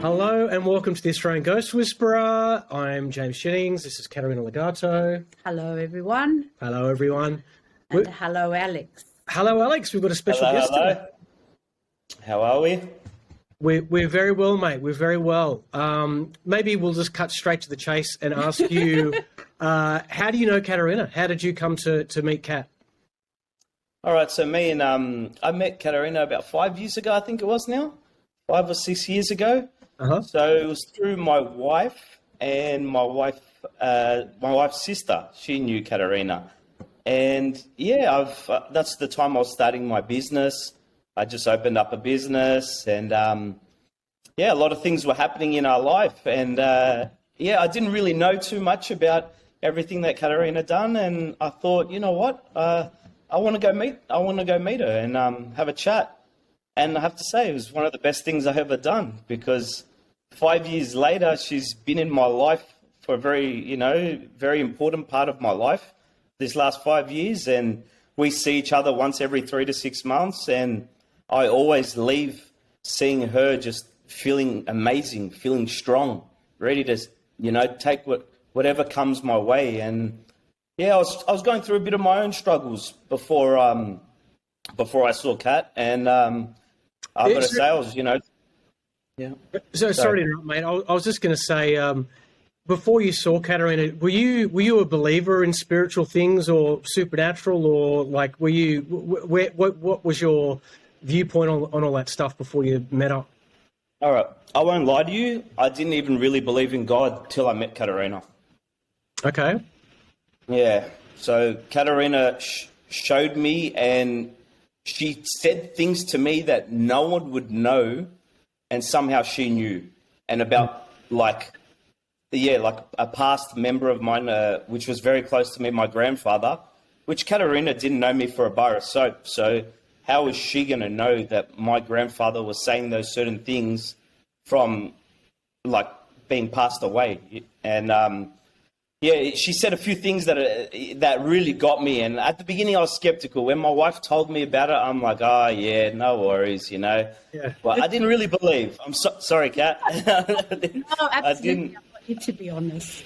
Hello and welcome to the Australian Ghost Whisperer. I'm James Jennings. This is Caterina Ligato. Hello, everyone. Hello, everyone. And hello, Alex. Hello, Alex. We've got a special guest today. How are we? We're very well, mate. We're very well. Maybe we'll just cut straight to the chase and ask you, how do you know Caterina? How did you come to meet Cat? All right, so I met Caterina about 5 years ago, I think it was now, 5 or 6 years ago. So it was through my wife and my wife's sister. She knew Caterina. And yeah, that's the time I was starting my business. I just opened up a business and a lot of things were happening in our life. And I didn't really know too much about everything that Caterina done. And I thought, you know what, I want to go meet her and have a chat. And I have to say, it was one of the best things I've ever done, because 5 years later, she's been in my life for a very important part of my life this last 5 years. And we see each other once every 3 to 6 months. And I always leave seeing her just feeling amazing, feeling strong, ready to, take whatever comes my way. And yeah, I was going through a bit of my own struggles before I saw Kat, and I've got to say, yeah. So sorry to interrupt, mate. I was just going to say, before you saw Caterina, were you a believer in spiritual things or supernatural, or like what was your viewpoint on all that stuff before you met up? All right, I won't lie to you. I didn't even really believe in God till I met Caterina. Okay. Yeah. So Caterina showed me, and she said things to me that no one would know, and somehow she knew. And about like a past member of mine, which was very close to me, my grandfather, which Caterina didn't know me for a bar of soap. So how was she going to know that my grandfather was saying those certain things from like being passed away? And she said a few things that really got me. And at the beginning, I was skeptical. When my wife told me about it, I'm like, oh, yeah, no worries, Yeah. Well, I didn't really believe. I'm sorry, Kat. No, absolutely. I want you to be honest.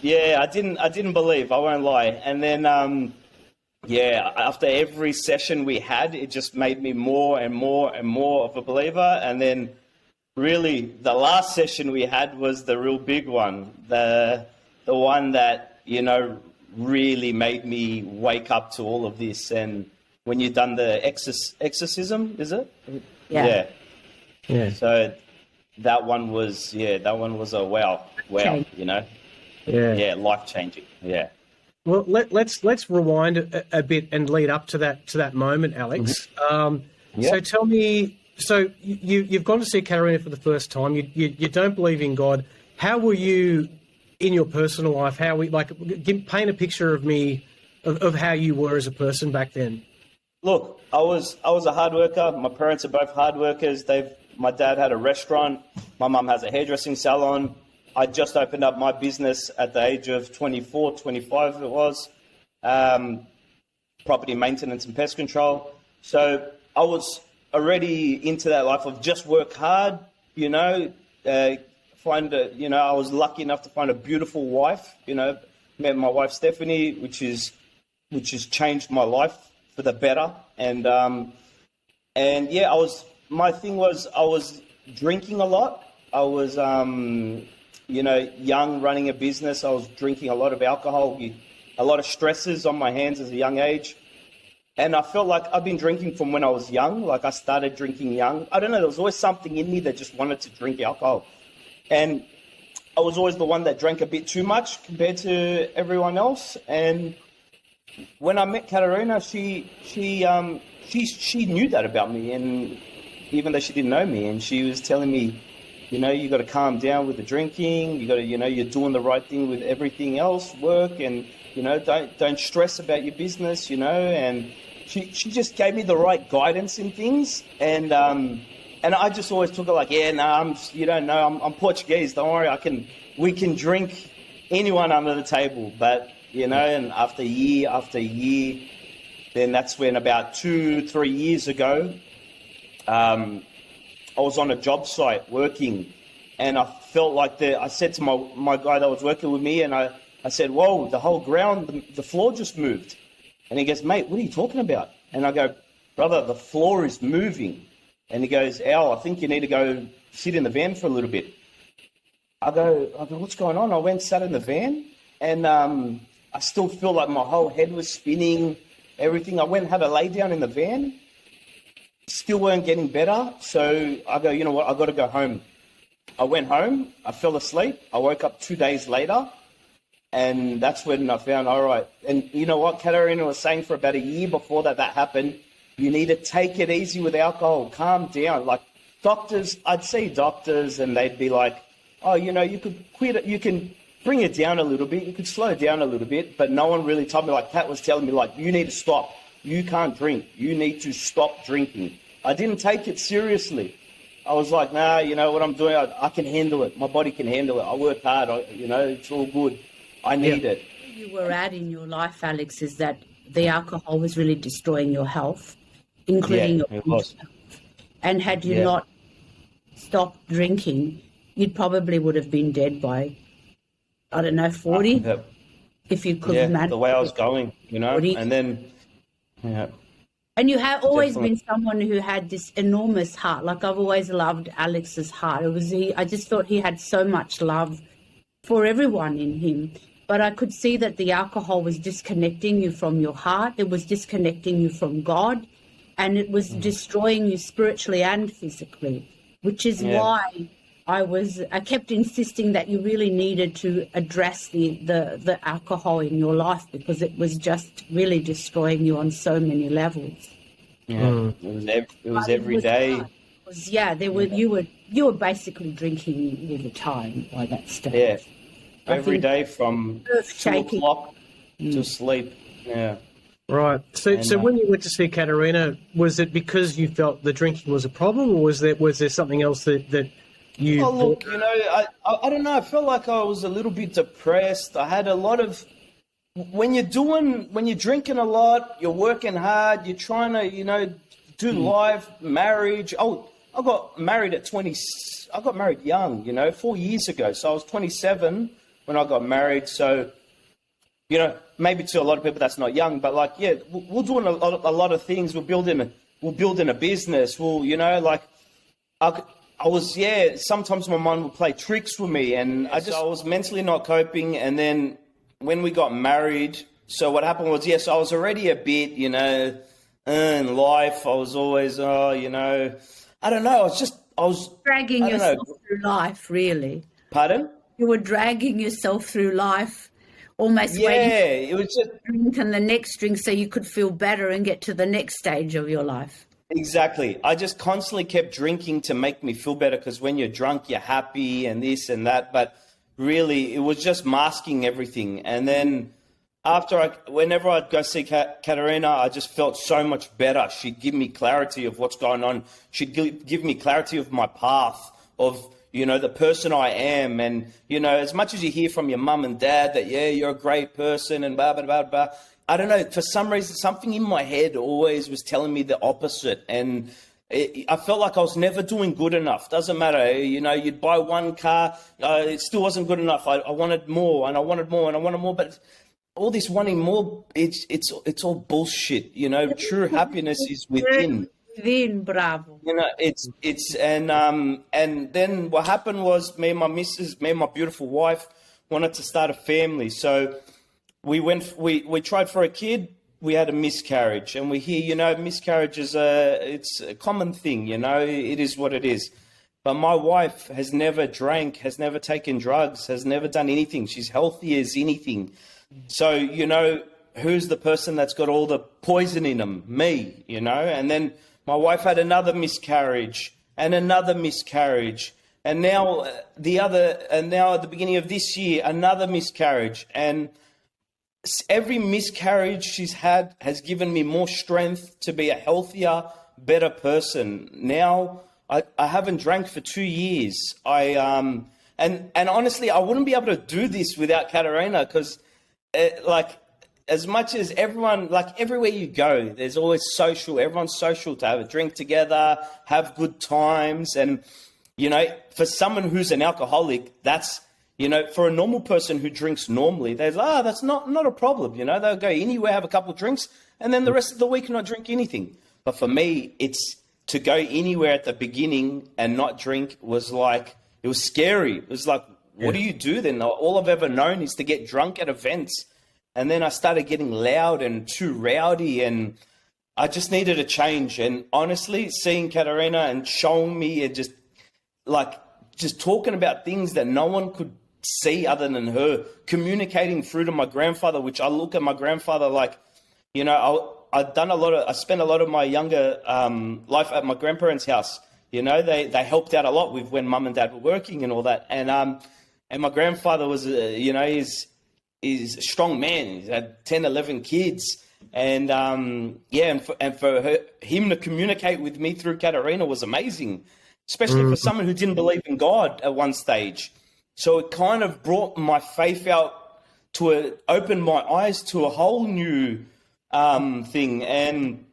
Yeah, I didn't believe. I won't lie. And then, after every session we had, it just made me more and more and more of a believer. And then, really, the last session we had was the real big one. The one that, really made me wake up to all of this. And when you've done the exorcism, is it? Yeah. So that one was a wow, Change. Yeah, life-changing, yeah. Well, let's rewind a bit and lead up to that moment, Alex. So tell me, so you've gone to see Caterina for the first time. You don't believe in God. How were you in your personal life? Paint a picture of me of how you were as a person back then. Look, I was a hard worker. My parents are both hard workers. My dad had a restaurant. My mum has a hairdressing salon. I just opened up my business at the age of 24, 25 it was. Property maintenance and pest control. So I was already into that life of just work hard, I was lucky enough to find a beautiful wife, met my wife Stephanie, which has changed my life for the better. And my thing was I was drinking a lot. I was, young, running a business. I was drinking a lot of alcohol, a lot of stresses on my hands as a young age. And I felt like I've been drinking from when I was young. Like I started drinking young. I don't know, there was always something in me that just wanted to drink alcohol. And I was always the one that drank a bit too much compared to everyone else. And when I met Caterina, she knew that about me. And even though she didn't know me, and she was telling me, you got to calm down with the drinking. You got to, you're doing the right thing with everything else, work, and don't stress about your business, And she just gave me the right guidance in things, and I just always took it like, I'm Portuguese. Don't worry, we can drink anyone under the table, but and after year, then that's when about 2-3 years ago, I was on a job site working, and I felt like I said to my guy that was working with me, and I said, whoa, the whole ground, the floor just moved. And he goes, mate, what are you talking about? And I go, brother, the floor is moving. And he goes, Al, I think you need to go sit in the van for a little bit. I go, what's going on? I went, sat in the van, and I still feel like my whole head was spinning, everything. I went and had a lay down in the van. Still weren't getting better. So I go, you know what? I got to go home. I went home. I fell asleep. I woke up 2 days later. And that's when I found, all right. And you know what? Caterina was saying for about a year before that happened, you need to take it easy with alcohol. Calm down. Like doctors, I'd see doctors and they'd be like, oh, you know, you could quit it. You can bring it down a little bit. You could slow it down a little bit. But no one really told me, like Kat was telling me, like, you need to stop. You can't drink. You need to stop drinking. I didn't take it seriously. I was like, nah, you know what I'm doing? I can handle it. My body can handle it. I work hard. It's all good. I need it. Where you were at in your life, Alex, is that the alcohol was really destroying your health, including your mental health. And had you not stopped drinking, you probably would have been dead by, I don't know, 40, if you could manage. The way I was going, 40. And then, And you have always been someone who had this enormous heart. Like, I've always loved Alex's heart. I just thought he had so much love for everyone in him. But I could see that the alcohol was disconnecting you from your heart. It was disconnecting you from God. And it was destroying you spiritually and physically, which is why I kept insisting that you really needed to address the alcohol in your life, because it was just really destroying you on so many levels. It was every day. You were basically drinking all the time by that stage. Yeah, every day from 2 o'clock to sleep. Yeah. Right. So when you went to see Caterina, was it because you felt the drinking was a problem, or was there something else that you? Oh, look, I don't know. I felt like I was a little bit depressed. I had a lot of when you're drinking a lot, you're working hard, you're trying to do life, marriage. Oh, I got married at 20. I got married young, 4 years ago. So I was 27 when I got married. So, maybe to a lot of people that's not young, but we're doing a lot of things. We're building a business. I was, sometimes my mind would play tricks with me, and I was mentally not coping. And then when we got married, so what happened was, I was already a bit, in life. I was always, I don't know. I was dragging yourself through life, really. Pardon? You were dragging yourself through life, almost waiting it was just drink and the next drink so you could feel better and get to the next stage of your life. Exactly. I just constantly kept drinking to make me feel better, because when you're drunk, you're happy and this and that. But really, it was just masking everything. And then whenever I'd go see Caterina, I just felt so much better. She'd give me clarity of what's going on. She'd give me clarity of my path, of, the person I am. And, as much as you hear from your mum and dad that, you're a great person and blah, blah, blah, blah. I don't know, for some reason, something in my head always was telling me the opposite. And I felt like I was never doing good enough. Doesn't matter, you'd buy one car, it still wasn't good enough. I wanted more, and I wanted more, and I wanted more. But all this wanting more, it's all bullshit. True happiness is within. Within, bravo. And then what happened was, me and my beautiful wife wanted to start a family. So we tried for a kid. We had a miscarriage, and we hear, miscarriage is it's a common thing, it is what it is. But my wife has never drank, has never taken drugs, has never done anything. She's healthy as anything. So, who's the person that's got all the poison in them? Me, and then my wife had another miscarriage and another miscarriage. And now at the beginning of this year, another miscarriage. And every miscarriage she's had has given me more strength to be a healthier, better person. Now I haven't drank for 2 years. And honestly, I wouldn't be able to do this without Caterina, because as much as everyone, like everywhere you go, there's always social. Everyone's social to have a drink together, have good times. And, you know, for someone who's an alcoholic, that's, you know, for a normal person who drinks normally, they're like, that's not a problem. You know, they'll go anywhere, have a couple of drinks, and then the rest of the week not drink anything. But for me, it's to go anywhere at the beginning and not drink was like, it was scary. It was like, what do you do then? All I've ever known is to get drunk at events. And then I started getting loud and too rowdy, and I just needed a change. And honestly, seeing Caterina and showing me and just talking about things that no one could see other than her, communicating through to my grandfather, which I look at my grandfather like, you know, I spent a lot of my younger life at my grandparents' house. You know, they helped out a lot with when mum and dad were working and all that. And my grandfather was, you know, he's a strong man. He's had 10, 11 kids. And, for him to communicate with me through Caterina was amazing, especially for someone who didn't believe in God at one stage. So it kind of brought my faith out opened my eyes to a whole new thing. And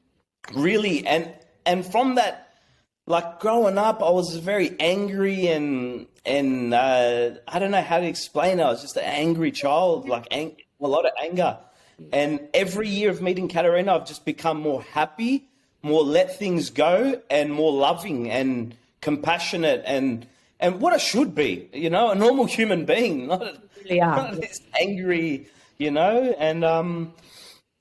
really, and from that, like growing up, I was very angry and I don't know how to explain it. I was just an angry child, like a lot of anger. And every year of meeting Caterina, I've just become more happy, more let things go, and more loving and compassionate and what I should be, you know, a normal human being, not this angry, you know. And and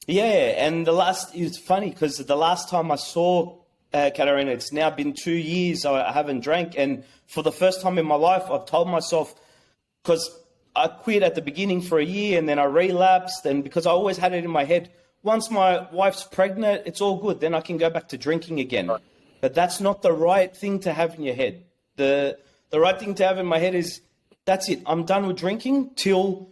it's funny because the last time I saw Caterina, it's now been 2 years I haven't drank, and for the first time in my life I've told myself, because I quit at the beginning for a year and then I relapsed, and because I always had it in my head, once my wife's pregnant, it's all good, then I can go back to drinking again. Right. But that's not the right thing to have in your head. The right thing to have in my head is, that's it, I'm done with drinking till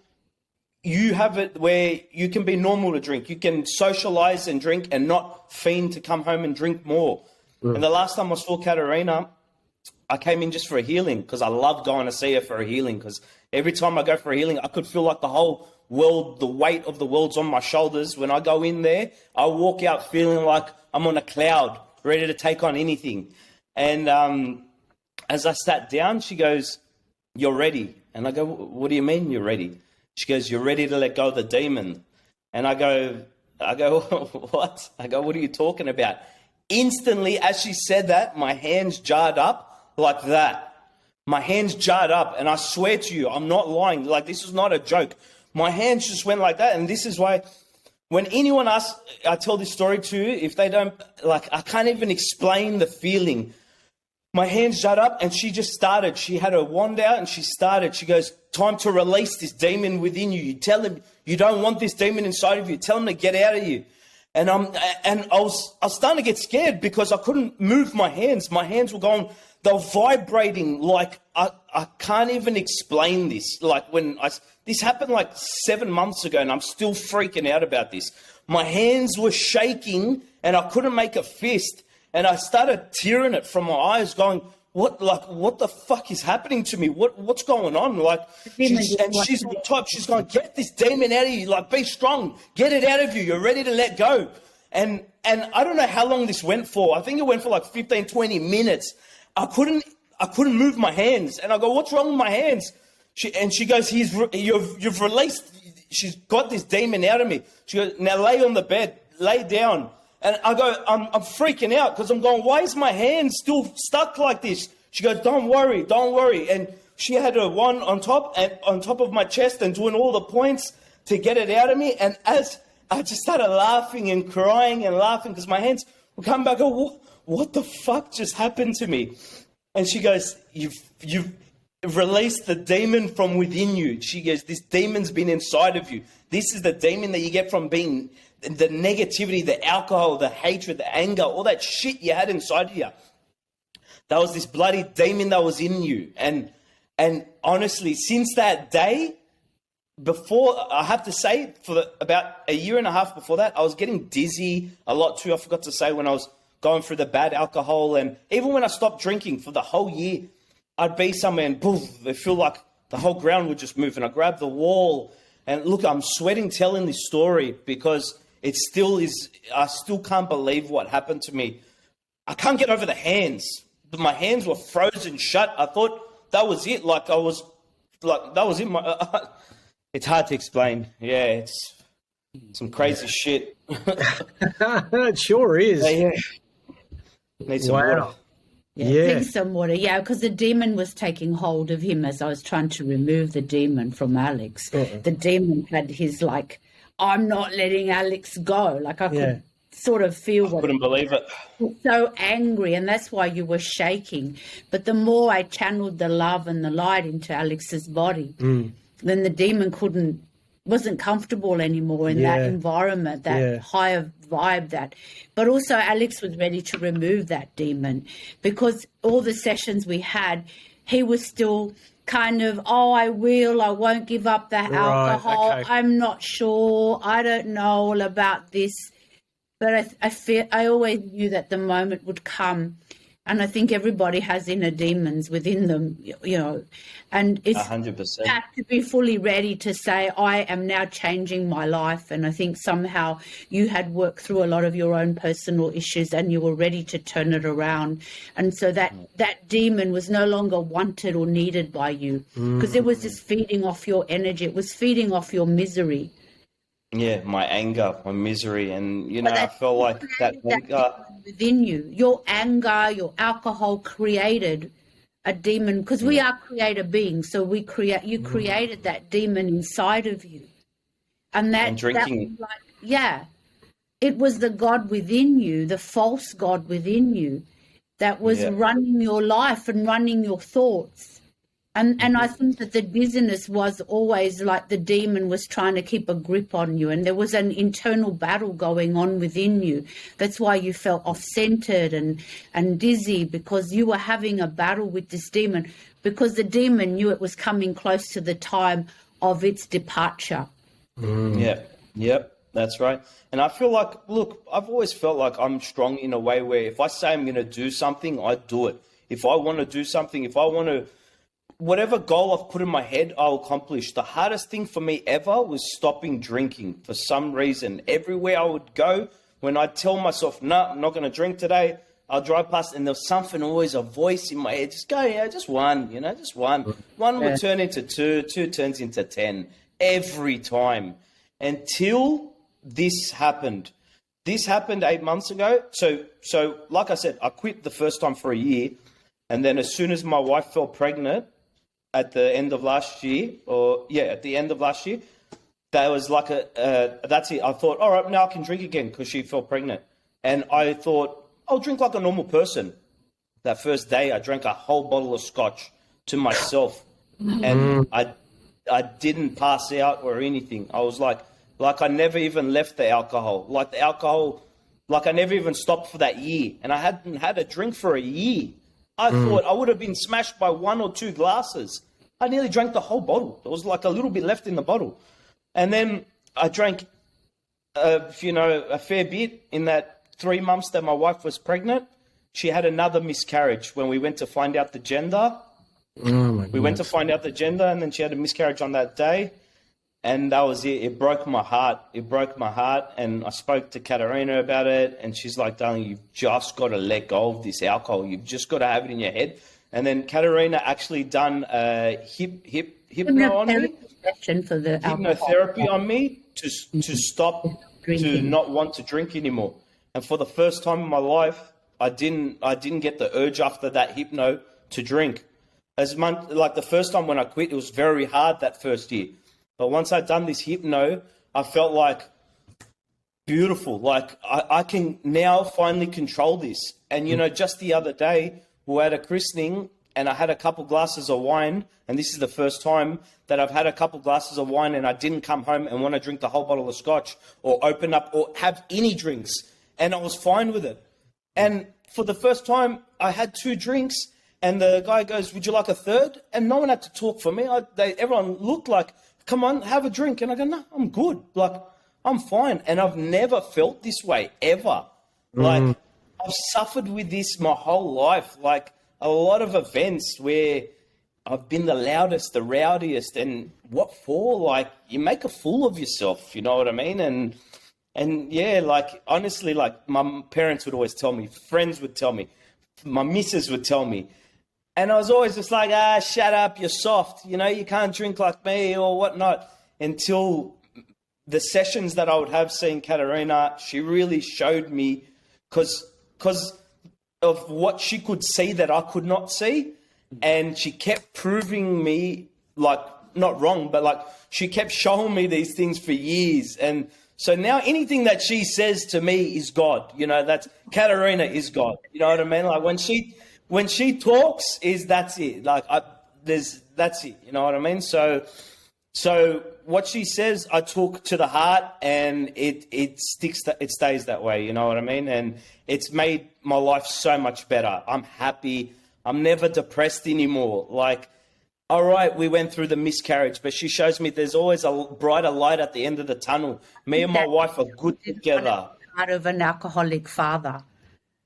you have it where you can be normal to drink. You can socialize and drink and not fiend to come home and drink more. And the last time I saw Caterina, I came in just for a healing because I love going to see her for a healing, because every time I go for a healing, I could feel like the whole world, the weight of the world's on my shoulders. When I go in there, I walk out feeling like I'm on a cloud, ready to take on anything. And as I sat down, she goes, "You're ready." And I go, "What do you mean you're ready?" She goes, "You're ready to let go of the demon." And I go, "What?" I go, "What are you talking about?" Instantly, as she said that, my hands jarred up like that. My hands jarred up, and I swear to you, I'm not lying. Like, this is not a joke. My hands just went like that, and this is why when anyone asks, I tell this story to you, if they don't, like, I can't even explain the feeling. My hands jarred up, and she just started. She had her wand out, and she started. She goes, "Time to release this demon within you. You tell him you don't want this demon inside of you. Tell him to get out of you." And I was starting to get scared because I couldn't move my hands. My hands were going, they were vibrating like I can't even explain this. Like this happened like 7 months ago, and I'm still freaking out about this. My hands were shaking, and I couldn't make a fist. And I started tearing it from my eyes, going, what the fuck is happening to me? What's going on? Like, she's on top. She's going, "Get this demon out of you. Like, be strong. Get it out of you. You're ready to let go." And I don't know how long this went for. I think it went for like 15, 20 minutes. I couldn't move my hands. And I go, "What's wrong with my hands?" She goes, "You've released. She's got this demon out of me." She goes, "Now lay on the bed. Lay down." And I go, I'm freaking out because I'm going, "Why is my hand still stuck like this?" She goes, don't worry. And she had her wand on top of my chest and doing all the points to get it out of me. And as I just started laughing and crying and laughing because my hands would come back, go, what the fuck just happened to me? And she goes, you've released the demon from within you. She goes, "This demon's been inside of you. This is the demon that you get from being the negativity, the alcohol, the hatred, the anger, all that shit you had inside of you. That was this bloody demon that was in you." And honestly, since that day, before, I have to say, about a year and a half before that, I was getting dizzy a lot too. I forgot to say, when I was going through the bad alcohol, and even when I stopped drinking for the whole year, I'd be somewhere and boom, it feel like the whole ground would just move, and I grabbed the wall And look, I'm sweating telling this story because it still is, I still can't believe what happened to me. I can't get over the hands. My hands were frozen shut. I thought that was it. Like I was, like that was it. It's hard to explain. Yeah, it's some crazy shit. It sure is. Yeah. Need some water. Yeah, drink some water. Yeah, because the demon was taking hold of him as I was trying to remove the demon from Alex. The demon had his like, I'm not letting Alex go. Like I could sort of feel what. I couldn't believe it. So angry, and that's why you were shaking. But the more I channeled the love and the light into Alex's body, then the demon wasn't comfortable anymore in that environment, that higher vibe but also Alex was ready to remove that demon, because all the sessions we had, he was still kind of, I won't give up the alcohol. Okay. I'm not sure. I don't know all about this. But I always knew that the moment would come. And I think everybody has inner demons within them, and it's 100%. You have to be fully ready to say, I am now changing my life. And I think somehow you had worked through a lot of your own personal issues and you were ready to turn it around. And so that demon was no longer wanted or needed by you, because it was just feeding off your energy. It was feeding off your misery. Yeah, my anger, my misery. And, I felt like that anger within you, your anger, your alcohol created a demon, because we are creator beings. So you created that demon inside of you. And drinking. It was the God within you, the false God within you, that was running your life and running your thoughts. And I think that the dizziness was always like the demon was trying to keep a grip on you, and there was an internal battle going on within you. That's why you felt off-centered and dizzy, because you were having a battle with this demon, because the demon knew it was coming close to the time of its departure. Yep, that's right. And I feel like, look, I've always felt like I'm strong in a way where if I say I'm going to do something, I do it. If I want to do something, whatever goal I've put in my head, I'll accomplish. The hardest thing for me ever was stopping drinking for some reason. Everywhere I would go, when I'd tell myself, no, I'm not going to drink today, I'll drive past, and there's something, always a voice in my head, just go, just one, just one. One would turn into two turns into 10 every time, until this happened. This happened 8 months ago. So like I said, I quit the first time for a year, and then as soon as my wife fell pregnant, at the end of last year, that was like that's it. I thought, all right, now I can drink again, because she fell pregnant. And I thought, I'll drink like a normal person. That first day, I drank a whole bottle of scotch to myself. And I didn't pass out or anything. I was like I never even left the alcohol. Like I never even stopped for that year. And I hadn't had a drink for a year. I thought I would have been smashed by 1 or 2 glasses. I nearly drank the whole bottle. There was like a little bit left in the bottle. And then I drank, a fair bit in that 3 months that my wife was pregnant. She had another miscarriage when we went to find out the gender. We went to find out the gender, and then she had a miscarriage on that day. And that was it. It broke my heart. And I spoke to Caterina about it. And she's like, darling, you've just got to let go of this alcohol. You've just got to have it in your head. And then Caterina actually done a hypno on me. For the hypnotherapy on me to stop, to not want to drink anymore. And for the first time in my life, I didn't get the urge after that hypno to drink. Like the first time when I quit, it was very hard that first year. But once I'd done this hypno, I felt like beautiful. Like I can now finally control this. And, just the other day, we had a christening and I had a couple glasses of wine. And this is the first time that I've had a couple glasses of wine and I didn't come home and want to drink the whole bottle of scotch or open up or have any drinks. And I was fine with it. And for the first time, I had 2 drinks. And the guy goes, would you like a third? And no one had to talk for me. Everyone looked like, come on, have a drink. And I go, no, I'm good. Like, I'm fine. And I've never felt this way, ever. Like, I've suffered with this my whole life. Like, a lot of events where I've been the loudest, the rowdiest, and what for? Like, you make a fool of yourself, you know what I mean? And yeah, like, honestly, like, my parents would always tell me, friends would tell me, my missus would tell me, and I was always just like, shut up, you're soft, you know, you can't drink like me or whatnot, until the sessions that I would have seeing Caterina, she really showed me, because of what she could see that I could not see, and she kept proving me, like, not wrong, but like, she kept showing me these things for years. And so now anything that she says to me is God, you know, that's Caterina is God, you know what I mean? Like, when she talks, that's it. Like, that's it, you know what I mean? So what she says, I took to the heart, and it sticks, it stays that way, you know what I mean? And it's made my life so much better. I'm happy. I'm never depressed anymore. Like, all right, we went through the miscarriage, but she shows me there's always a brighter light at the end of the tunnel. Me and my wife are good together. Part of an alcoholic father.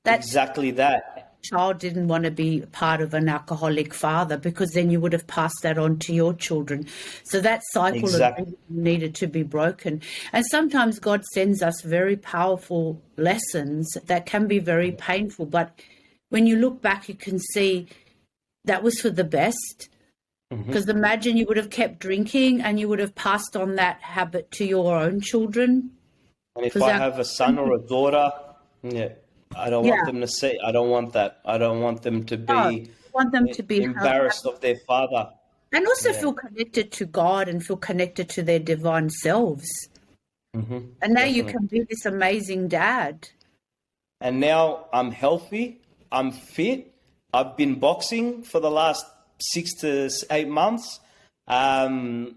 That's exactly that. Child didn't want to be part of an alcoholic father, because then you would have passed that on to your children. So that cycle Exactly. needed to be broken. And sometimes God sends us very powerful lessons that can be very painful. But when you look back, you can see that was for the best. Because imagine you would have kept drinking and you would have passed on that habit to your own children. And if I have a son or a daughter, I don't want them to see. I don't want that. I don't want them to be embarrassed of their father. And also feel connected to God and feel connected to their divine selves. And now you can be this amazing dad. And now I'm healthy. I'm fit. I've been boxing for the last 6 to 8 months. I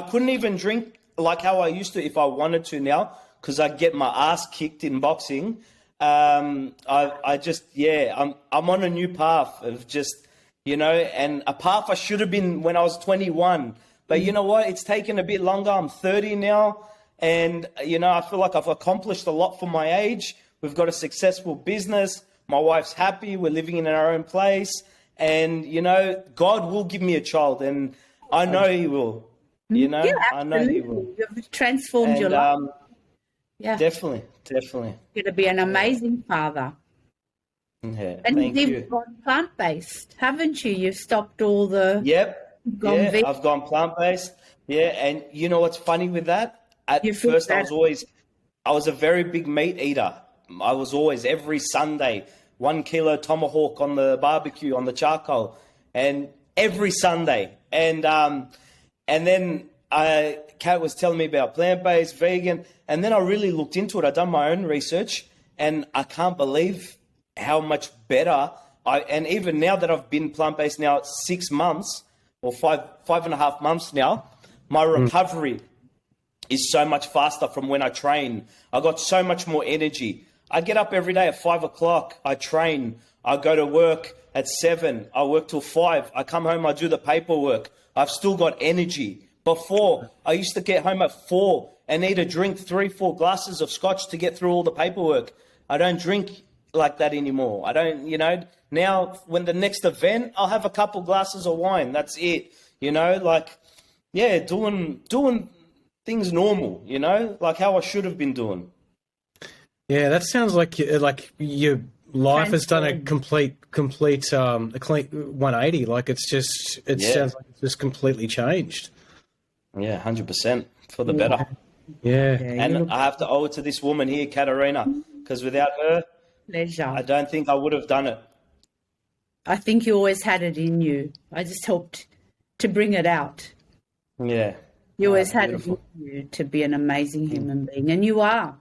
couldn't even drink like how I used to if I wanted to now, because I get my ass kicked in boxing. I'm on a new path of just, you know, and a path I should have been when I was 21. But you know what? It's taken a bit longer. I'm 30 now. And, you know, I feel like I've accomplished a lot for my age. We've got a successful business. My wife's happy. We're living in our own place. And, you know, God will give me a child. And I know he will. You know, I know he will. You've transformed your life. Definitely. You're going to be an amazing father. Yeah, and you've gone plant-based, haven't you? You've stopped all the... I've gone plant-based. Yeah, and you know what's funny with that? At first, I was a very big meat eater. I was always, every Sunday, 1 kilo tomahawk on the barbecue, on the charcoal, and every Sunday. And then Kat was telling me about plant-based, vegan, and then I really looked into it. I've done my own research, and I can't believe how much better and even now that I've been plant-based now 6 months or five and a half months now, my recovery is so much faster from when I train. I got so much more energy. I get up every day at 5 o'clock. I train. I go to work at 7. I work till 5. I come home. I do the paperwork. I've still got energy. Before, I used to get home at 4 and need to drink 3-4 glasses of scotch to get through all the paperwork. I don't drink like that anymore. I don't, you know, now when the next event, I'll have a couple glasses of wine. That's it. You know, like, yeah, doing things normal, you know, like how I should have been doing. Yeah, that sounds like your life has done a complete a clean 180. Like it sounds like it's just completely changed. Yeah, 100% for the better. Yeah. And I have to owe it to this woman here, Caterina, because without her, pleasure. I don't think I would have done it. I think you always had it in you. I just helped to bring it out. Yeah. You always had it in you to be an amazing human being, and you are.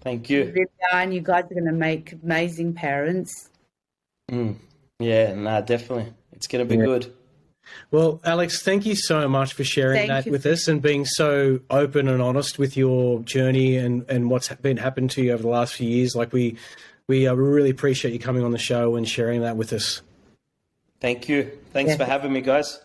Thank you. And you guys are going to make amazing parents. Yeah, definitely. It's going to be good. Well, Alex, thank you so much for sharing that with us and being so open and honest with your journey and what's been happened to you over the last few years. Like we really appreciate you coming on the show and sharing that with us. Thank you. Thanks for having me, guys.